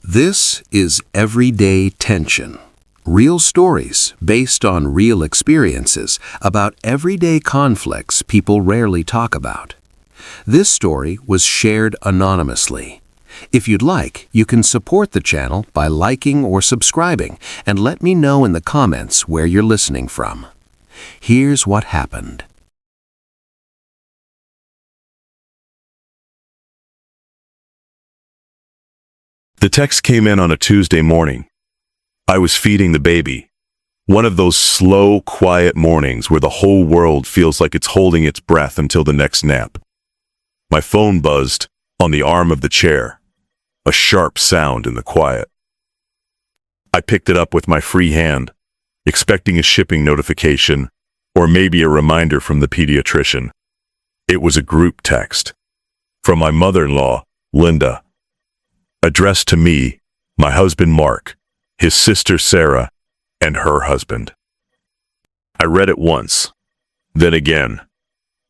This is Everyday Tension. Real stories based on real experiences about everyday conflicts people rarely talk about. This story was shared anonymously. If you'd like, you can support the channel by liking or subscribing and let me know in the comments where you're listening from. Here's what happened. The text came in on a Tuesday morning. I was feeding the baby. One of those slow, quiet mornings where the whole world feels like it's holding its breath until the next nap. My phone buzzed on the arm of the chair, a sharp sound in the quiet. I picked it up with my free hand, expecting a shipping notification or maybe a reminder from the pediatrician. It was a group text from my mother-in-law, Linda, addressed to me, my husband Mark, his sister Sarah, and her husband. I read it once, then again,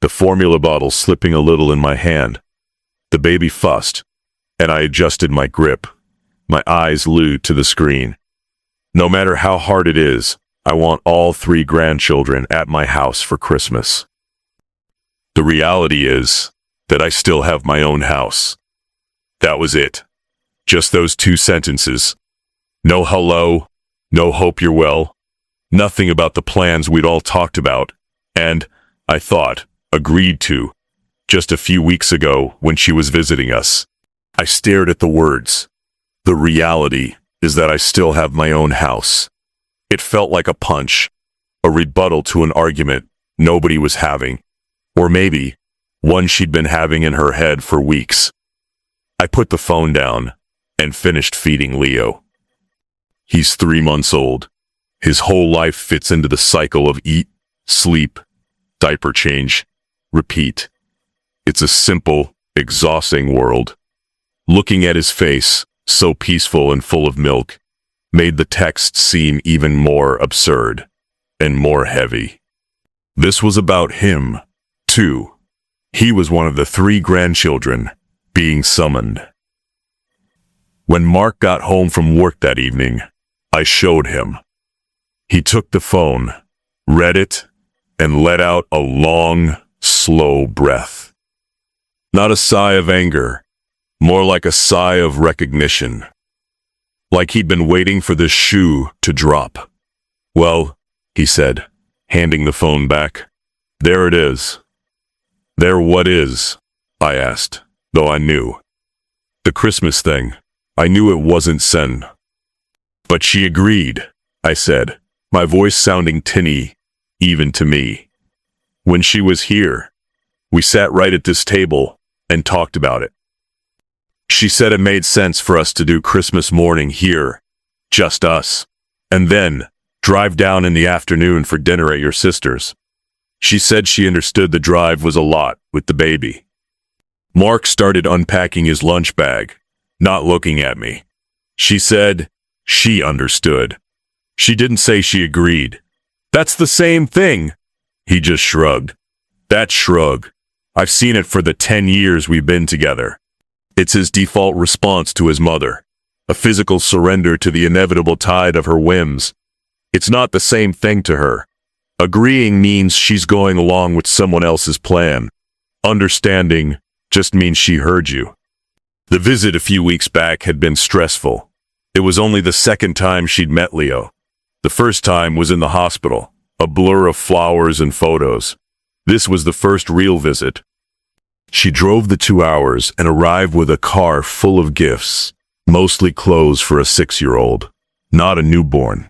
the formula bottle slipping a little in my hand. The baby fussed, and I adjusted my grip, my eyes glued to the screen. No matter how hard it is, I want all 3 grandchildren at my house for Christmas. The reality is that I still have my own house. That was it. Just those 2 sentences. No hello, no hope you're well, nothing about the plans we'd all talked about, and, I thought, agreed to, just a few weeks ago when she was visiting us. I stared at the words. The reality is that I still have my own house. It felt like a punch, a rebuttal to an argument nobody was having, or maybe one she'd been having in her head for weeks. I put the phone down and finished feeding Leo. He's 3 months old. His whole life fits into the cycle of eat, sleep, diaper change, repeat. It's a simple, exhausting world. Looking at his face, so peaceful and full of milk, made the text seem even more absurd and more heavy. This was about him, too. He was one of the 3 grandchildren being summoned. When Mark got home from work that evening, I showed him. He took the phone, read it, and let out a long, slow breath. Not a sigh of anger, more like a sigh of recognition. Like he'd been waiting for the shoe to drop. Well, he said, handing the phone back, there it is. There what is? I asked, though I knew. The Christmas thing. I knew it wasn't Sen. But she agreed, I said, my voice sounding tinny, even to me. When she was here, we sat right at this table and talked about it. She said it made sense for us to do Christmas morning here, just us, and then drive down in the afternoon for dinner at your sister's. She said she understood the drive was a lot with the baby. Mark started unpacking his lunch bag, not looking at me. She said she understood. She didn't say she agreed. That's the same thing. He just shrugged. That shrug. I've seen it for the 10 years we've been together. It's his default response to his mother, a physical surrender to the inevitable tide of her whims. It's not the same thing to her. Agreeing means she's going along with someone else's plan. Understanding just means she heard you. The visit a few weeks back had been stressful. It was only the second time she'd met Leo. The first time was in the hospital, a blur of flowers and photos. This was the first real visit. She drove the 2 hours and arrived with a car full of gifts, mostly clothes for a 6-year-old, not a newborn.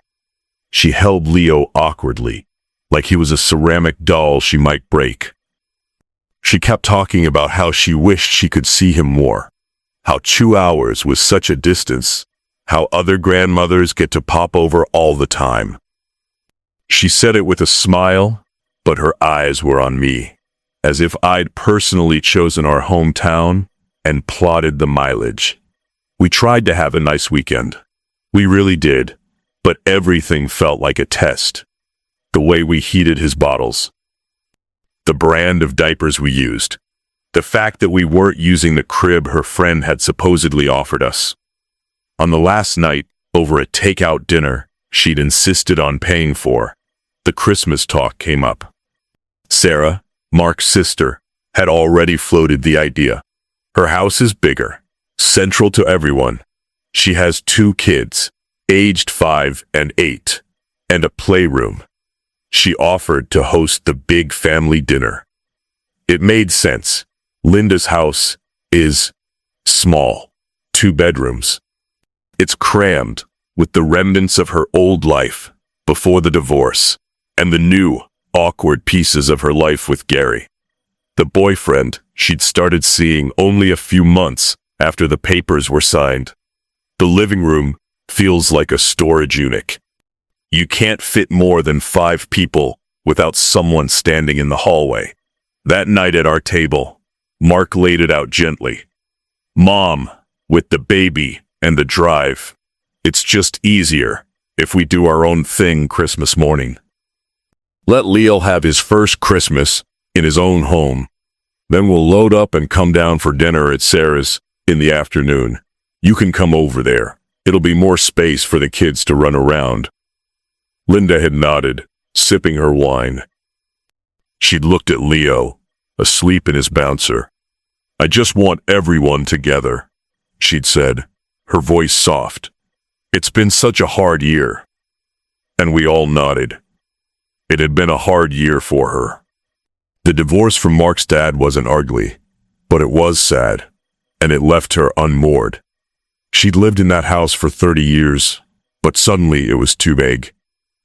She held Leo awkwardly, like he was a ceramic doll she might break. She kept talking about how she wished she could see him more. How 2 hours was such a distance, how other grandmothers get to pop over all the time. She said it with a smile, but her eyes were on me, as if I'd personally chosen our hometown and plotted the mileage. We tried to have a nice weekend. We really did, but everything felt like a test. The way we heated his bottles, the brand of diapers we used, the fact that we weren't using the crib her friend had supposedly offered us. On the last night, over a takeout dinner she'd insisted on paying for, the Christmas talk came up. Sarah, Mark's sister, had already floated the idea. Her house is bigger, central to everyone. She has 2 kids, aged 5 and 8, and a playroom. She offered to host the big family dinner. It made sense. Linda's house is small, 2 bedrooms. It's crammed with the remnants of her old life before the divorce and the new, awkward pieces of her life with Gary, the boyfriend she'd started seeing only a few months after the papers were signed. The living room feels like a storage unit. You can't fit more than 5 people without someone standing in the hallway. That night at our table, Mark laid it out gently. Mom, with the baby and the drive, it's just easier if we do our own thing Christmas morning. Let Leo have his first Christmas in his own home. Then we'll load up and come down for dinner at Sarah's in the afternoon. You can come over there. It'll be more space for the kids to run around. Linda had nodded, sipping her wine. She'd looked at Leo, asleep in his bouncer. I just want everyone together, she'd said, her voice soft. It's been such a hard year. And we all nodded. It had been a hard year for her. The divorce from Mark's dad wasn't ugly, but it was sad, and it left her unmoored. She'd lived in that house for 30 years, but suddenly it was too big.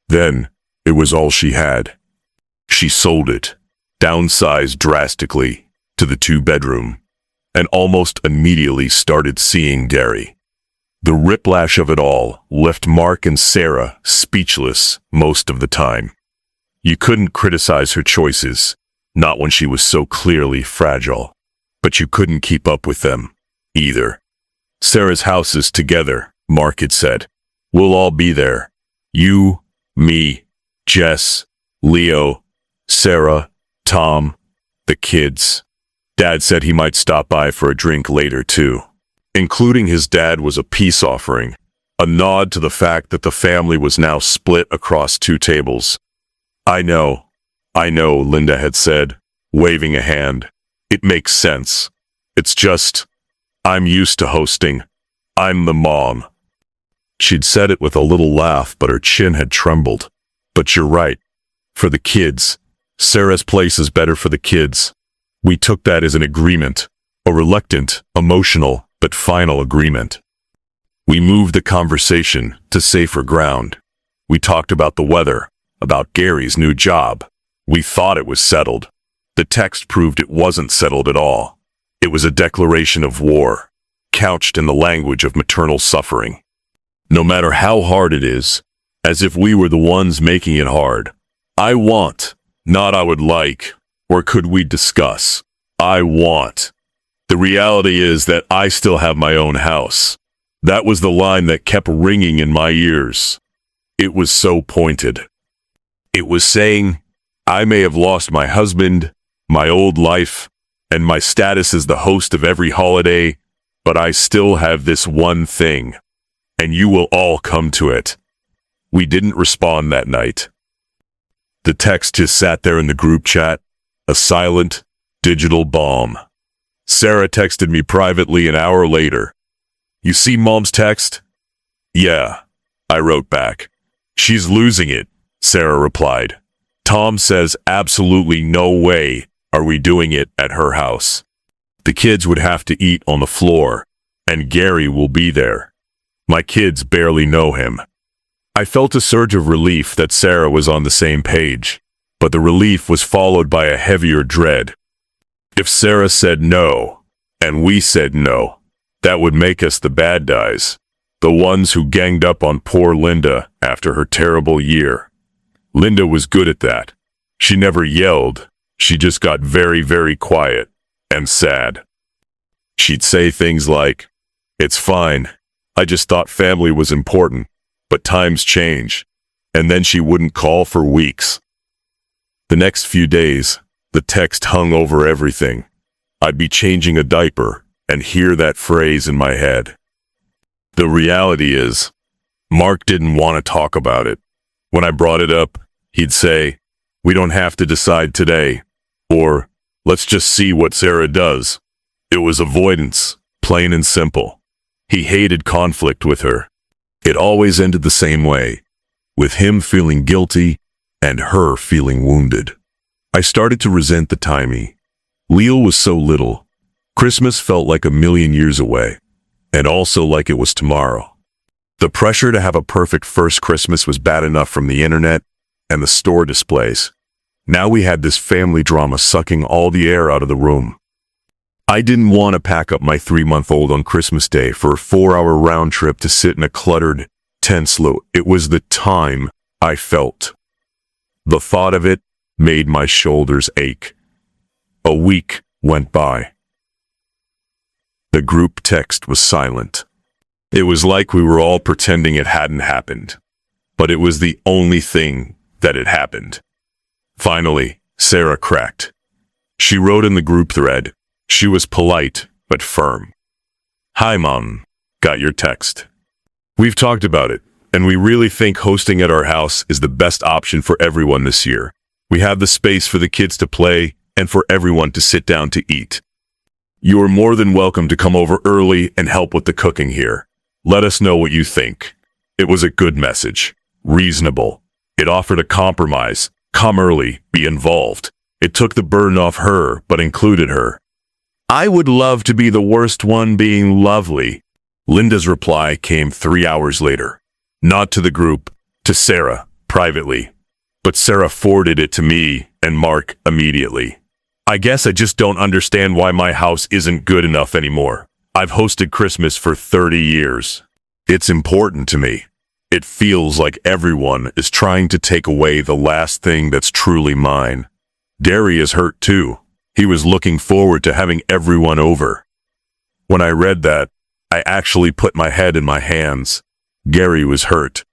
Then, it was all she had. She sold it, downsized drastically to the 2-bedroom, and almost immediately started seeing Gary. The whiplash of it all left Mark and Sarah speechless most of the time. You couldn't criticize her choices, not when she was so clearly fragile, but you couldn't keep up with them, either. Sarah's house is together, Mark had said. We'll all be there. You, me, Jess, Leo, Sarah, Tom, the kids. Dad said he might stop by for a drink later, too. Including his dad was a peace offering, a nod to the fact that the family was now split across 2 tables. I know, Linda had said, waving a hand. It makes sense. It's just, I'm used to hosting. I'm the mom. She'd said it with a little laugh, but her chin had trembled. But you're right. For the kids. Sarah's place is better for the kids. We took that as an agreement, a reluctant, emotional, but final agreement. We moved the conversation to safer ground. We talked about the weather, about Gary's new job. We thought it was settled. The text proved it wasn't settled at all. It was a declaration of war, couched in the language of maternal suffering. No matter how hard it is, as if we were the ones making it hard. I want, not I would like, or could we discuss. I want. The reality is that I still have my own house. That was the line that kept ringing in my ears. It was so pointed. It was saying, I may have lost my husband, my old life, and my status as the host of every holiday, but I still have this one thing, and you will all come to it. We didn't respond that night. The text just sat there in the group chat, a silent, digital bomb. Sarah texted me privately an hour later. You see Mom's text? Yeah, I wrote back. She's losing it, Sarah replied. Tom says absolutely no way are we doing it at her house. The kids would have to eat on the floor, and Gary will be there. My kids barely know him. I felt a surge of relief that Sarah was on the same page, but the relief was followed by a heavier dread. If Sarah said no, and we said no, that would make us the bad guys, the ones who ganged up on poor Linda after her terrible year. Linda was good at that. She never yelled, she just got very, very quiet and sad. She'd say things like, "It's fine, I just thought family was important, but times change," and then she wouldn't call for weeks. The next few days, the text hung over everything. I'd be changing a diaper and hear that phrase in my head. The reality is, Mark didn't want to talk about it. When I brought it up, he'd say, "We don't have to decide today," or "Let's just see what Sarah does." It was avoidance, plain and simple. He hated conflict with her. It always ended the same way, with him feeling guilty and her feeling wounded. I started to resent the timing. Leal was so little. Christmas felt like 1,000,000 years away, and also like it was tomorrow. The pressure to have a perfect first Christmas was bad enough from the internet and the store displays. Now we had this family drama sucking all the air out of the room. I didn't want to pack up my 3-month-old on Christmas Day for a 4-hour round trip to sit in a cluttered, tense loop. It was the time I felt. The thought of it made my shoulders ache. A week went by. The group text was silent. It was like we were all pretending it hadn't happened. But it was the only thing that had happened. Finally, Sarah cracked. She wrote in the group thread. She was polite, but firm. "Hi, Mom. Got your text. We've talked about it, and we really think hosting at our house is the best option for everyone this year. We have the space for the kids to play and for everyone to sit down to eat. You are more than welcome to come over early and help with the cooking here. Let us know what you think." It was a good message. Reasonable. It offered a compromise. Come early, be involved. It took the burden off her, but included her. "I would love to be the worst one being lovely." Linda's reply came 3 hours later. Not to the group, to Sarah, privately. But Sarah forwarded it to me and Mark immediately. "I guess I just don't understand why my house isn't good enough anymore. I've hosted Christmas for 30 years. It's important to me. It feels like everyone is trying to take away the last thing that's truly mine." Gary is hurt too. He was looking forward to having everyone over. When I read that, I actually put my head in my hands. Gary was hurt.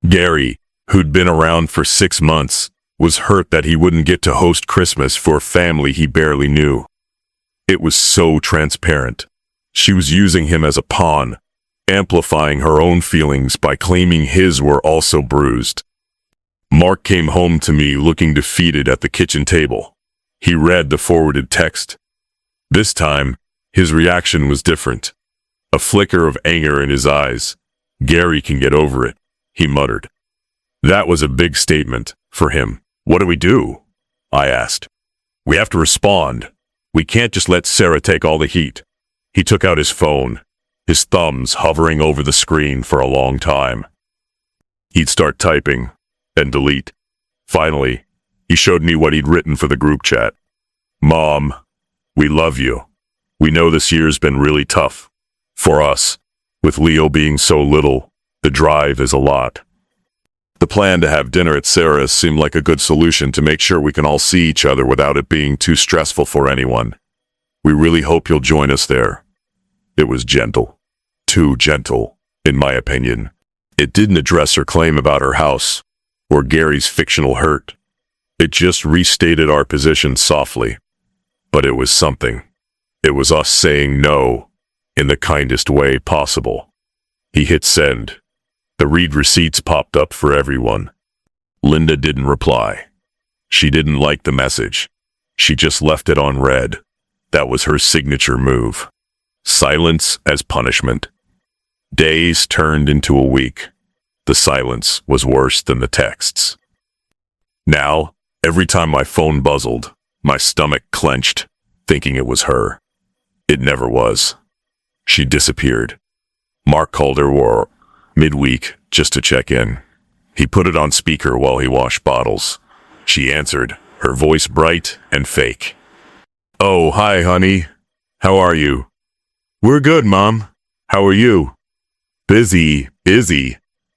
Gary, who'd been around for 6 months, was hurt that he wouldn't get to host Christmas for a family he barely knew. It was so transparent. She was using him as a pawn, amplifying her own feelings by claiming his were also bruised. Mark came home to me looking defeated at the kitchen table. He read the forwarded text. This time, his reaction was different. A flicker of anger in his eyes. "Gary can get over it," he muttered. That was a big statement for him. "What do we do?" I asked. "We have to respond. We can't just let Sarah take all the heat." He took out his phone, his thumbs hovering over the screen for a long time. He'd start typing, then delete. Finally, he showed me what he'd written for the group chat. "Mom, we love you. We know this year's been really tough. For us, with Leo being so little, the drive is a lot. The plan to have dinner at Sarah's seemed like a good solution to make sure we can all see each other without it being too stressful for anyone. We really hope you'll join us there." It was gentle. Too gentle, in my opinion. It didn't address her claim about her house, or Gary's fictional hurt. It just restated our position softly. But it was something. It was us saying no, in the kindest way possible. He hit send. The read receipts popped up for everyone. Linda didn't reply. She didn't like the message. She just left it on read. That was her signature move. Silence as punishment. Days turned into a week. The silence was worse than the texts. Now, every time my phone buzzed, my stomach clenched, thinking it was her. It never was. She disappeared. Mark called her midweek just to check in. He put it on speaker while he washed bottles. She answered, her voice bright and fake. "Oh, hi, honey. How are you?" "We're good, Mom. How are you?" Busy.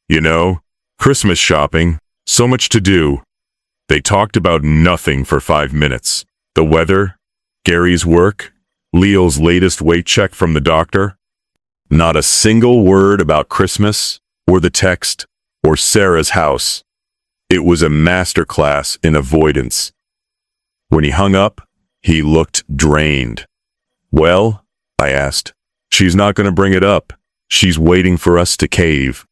You know, Christmas shopping. So much to do." They talked about nothing for 5 minutes. The weather, Gary's work, Leo's latest weight check from the doctor. Not a single word about Christmas, or the text, or Sarah's house. It was a masterclass in avoidance. When he hung up, he looked drained. "Well," I asked, "she's not going to bring it up. She's waiting for us to cave.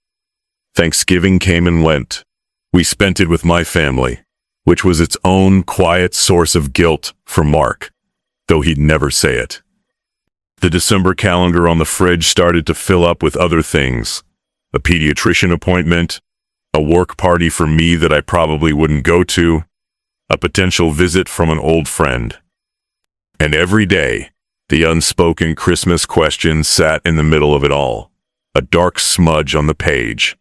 Thanksgiving came and went. We spent it with my family, which was its own quiet source of guilt for Mark, though he'd never say it. The December calendar on the fridge started to fill up with other things. A pediatrician appointment, a work party for me that I probably wouldn't go to, a potential visit from an old friend. And every day, the unspoken Christmas question sat in the middle of it all, a dark smudge on the page.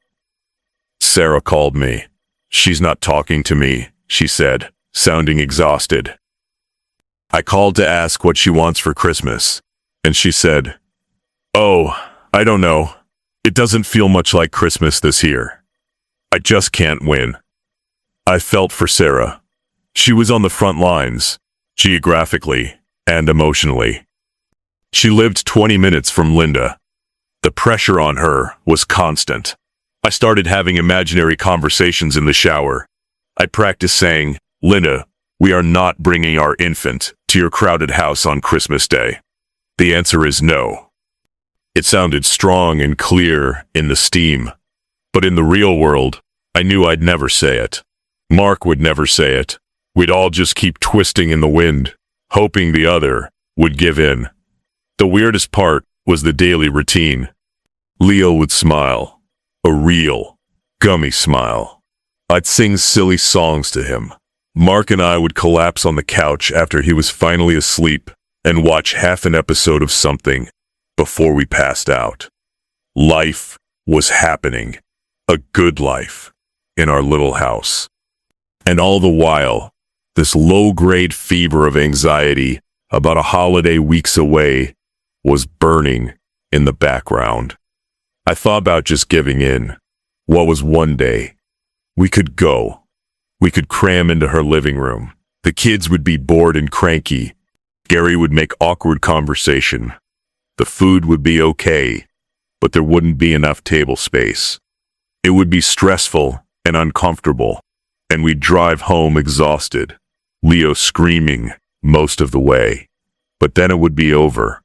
Sarah called me. "She's not talking to me," she said, sounding exhausted. I called to ask what she wants for Christmas, and she said, "Oh, I don't know. It doesn't feel much like Christmas this year. I just can't win." I felt for Sarah. She was on the front lines, geographically and emotionally. She lived 20 minutes from Linda. The pressure on her was constant. I started having imaginary conversations in the shower. I practiced saying, "Linda, we are not bringing our infant to your crowded house on Christmas Day. The answer is no." It sounded strong and clear in the steam, but in the real world, I knew I'd never say it. Mark would never say it. We'd all just keep twisting in the wind, hoping the other would give in. The weirdest part was the daily routine. Leo would smile, a real, gummy smile. I'd sing silly songs to him. Mark and I would collapse on the couch after he was finally asleep and watch half an episode of something before we passed out. Life was happening, a good life, in our little house. And all the while, this low-grade fever of anxiety about a holiday weeks away was burning in the background. I thought about just giving in. What was one day? We could go. We could cram into her living room. The kids would be bored and cranky. Gary would make awkward conversation. The food would be okay, but there wouldn't be enough table space. It would be stressful and uncomfortable, and we'd drive home exhausted, Leo screaming most of the way. But then it would be over.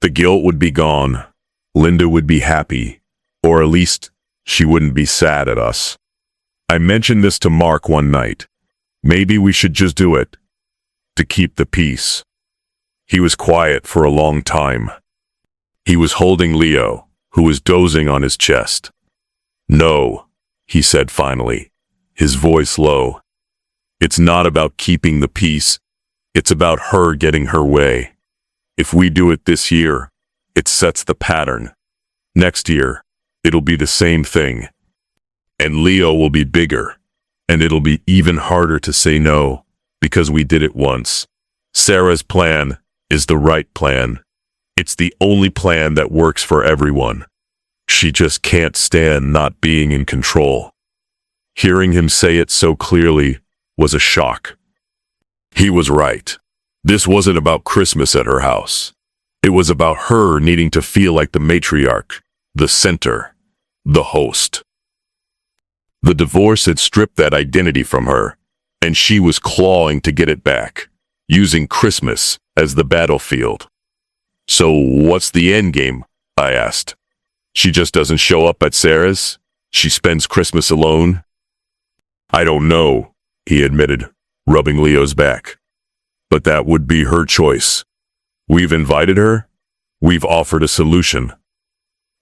The guilt would be gone. Linda would be happy, or at least she wouldn't be sad at us. I mentioned this to Mark one night. Maybe we should just do it, to keep the peace. He was quiet for a long time. He was holding Leo, who was dozing on his chest. "No," he said finally, his voice low. "It's not about keeping the peace. It's about her getting her way. If we do it this year, it sets the pattern. Next year, it'll be the same thing. And Leo will be bigger, and it'll be even harder to say no, because we did it once. Sarah's plan is the right plan. It's the only plan that works for everyone. She just can't stand not being in control." Hearing him say it so clearly was a shock. He was right. This wasn't about Christmas at her house. It was about her needing to feel like the matriarch, the center, the host. The divorce had stripped that identity from her, and she was clawing to get it back, using Christmas as the battlefield. "So what's the end game?" I asked. "She just doesn't show up at Sarah's? She spends Christmas alone?" "I don't know," he admitted, rubbing Leo's back. "But that would be her choice. We've invited her. We've offered a solution.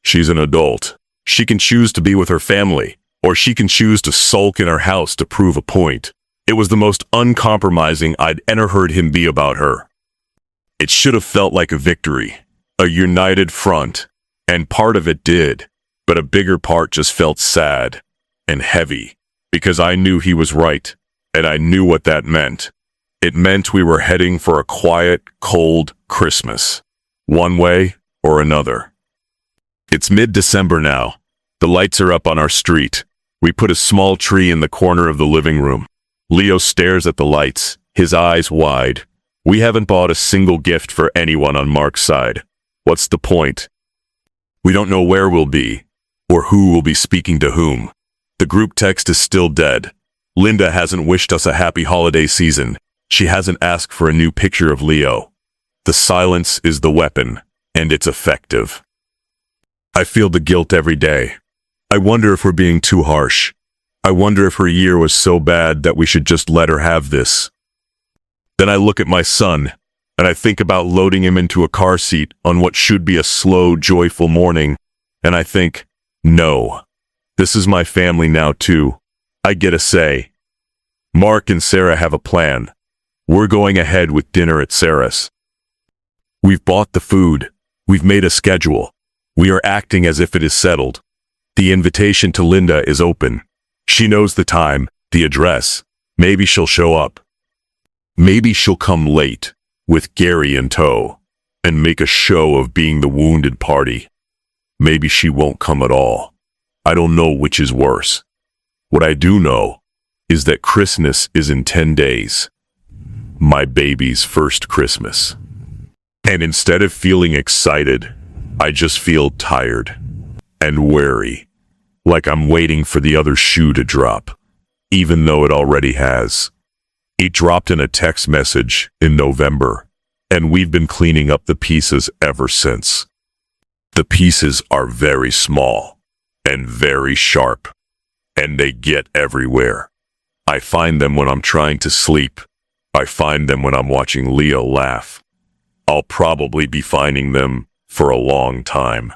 She's an adult. She can choose to be with her family, or she can choose to sulk in her house to prove a point." It was the most uncompromising I'd ever heard him be about her. It should have felt like a victory, a united front, and part of it did, but a bigger part just felt sad and heavy, because I knew he was right, and I knew what that meant. It meant we were heading for a quiet, cold Christmas, one way or another. It's mid-December now. The lights are up on our street. We put a small tree in the corner of the living room. Leo stares at the lights, his eyes wide. We haven't bought a single gift for anyone on Mark's side. What's the point? We don't know where we'll be, or who will be speaking to whom. The group text is still dead. Linda hasn't wished us a happy holiday season. She hasn't asked for a new picture of Leo. The silence is the weapon, and it's effective. I feel the guilt every day. I wonder if we're being too harsh. I wonder if her year was so bad that we should just let her have this. Then I look at my son, and I think about loading him into a car seat on what should be a slow, joyful morning, and I think, no, this is my family now too. I get a say. Mark and Sarah have a plan. We're going ahead with dinner at Sarah's. We've bought the food. We've made a schedule. We are acting as if it is settled. The invitation to Linda is open. She knows the time, the address. Maybe she'll show up. Maybe she'll come late, with Gary in tow, and make a show of being the wounded party. Maybe she won't come at all. I don't know which is worse. What I do know is that Christmas is in 10 days. My baby's first Christmas. And instead of feeling excited, I just feel tired and wary, like I'm waiting for the other shoe to drop, even though it already has. It dropped in a text message in November, and we've been cleaning up the pieces ever since. The pieces are very small and very sharp, and they get everywhere. I find them when I'm trying to sleep. I find them when I'm watching Leo laugh. I'll probably be finding them for a long time.